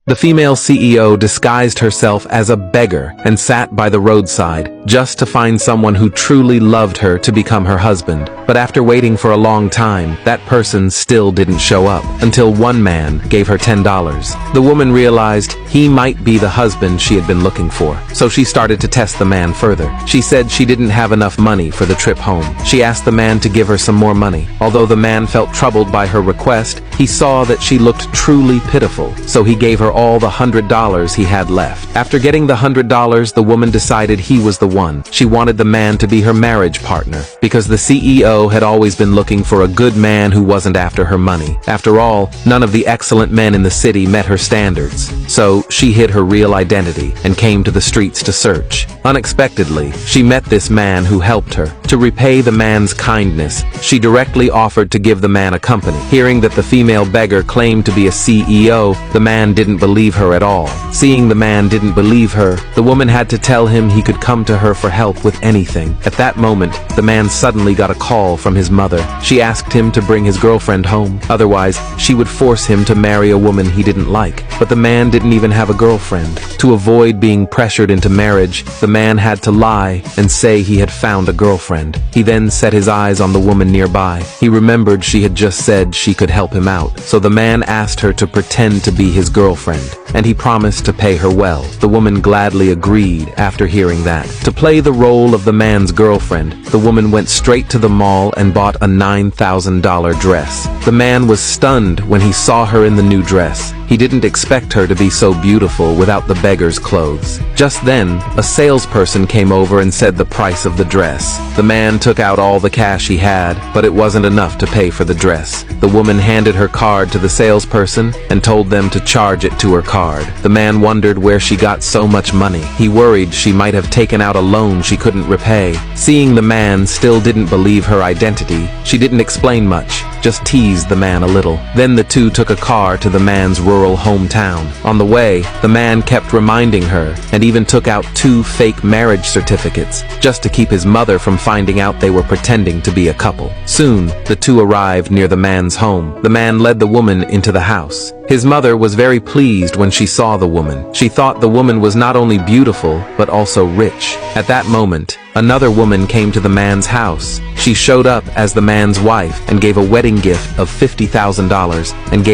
The female CEO disguised herself as a beggar and sat by the roadside just to find someone who truly loved her to become her husband. But after waiting for a long time, that person still didn't show up until one man gave her $10. The woman realized he might be the husband she had been looking for, so she started to test the man further. She said she didn't have enough money for the trip home. She asked the man to give her some more money. Although the man felt troubled by her request, he saw that she looked truly pitiful, so he gave her all the $100 he had left. After getting the $100, the woman decided he was the one. She wanted the man to be her marriage partner, because the CEO had always been looking for a good man who wasn't after her money. After all, none of the excellent men in the city met her standards. So she hid her real identity and came to the streets to search. Unexpectedly, she met this man who helped her. To repay the man's kindness, she directly offered to give the man a company. Hearing that the female beggar claimed to be a CEO, the man didn't believe her at all. Seeing the man didn't believe her, the woman had to tell him he could come to her for help with anything. At that moment, the man suddenly got a call from his mother. She asked him to bring his girlfriend home, otherwise she would force him to marry a woman he didn't like. But the man didn't even have a girlfriend. To avoid being pressured into marriage, the man had to lie and say he had found a girlfriend. He then set his eyes on the woman nearby. He remembered she had just said she could help him out, so the man asked her to pretend to be his girlfriend, and he promised to pay her well. The woman gladly agreed after hearing that. To play the role of the man's girlfriend, the woman went straight to the mall and bought a $9,000 dress. The man was stunned when he saw her in the new dress. He didn't expect her to be so beautiful without the beggar's clothes. Just then, a salesperson came over and said the price of the dress. The man took out all the cash he had, but it wasn't enough to pay for the dress. The woman handed her card to the salesperson and told them to charge it to her card. The man wondered where she got so much money. He worried she might have taken out a loan she couldn't repay. Seeing the man still didn't believe her identity, she didn't explain much, just teased the man a little. Then the two took a car to the man's rural hometown. On the way, the man kept reminding her and even took out 2 fake marriage certificates just to keep his mother from finding out they were pretending to be a couple. Soon, the two arrived near the man's home. The man led the woman into the house. His mother was very pleased when she saw the woman. She thought the woman was not only beautiful, but also rich. At that moment, another woman came to the man's house. She showed up as the man's wife and gave a wedding gift of $50,000 and gave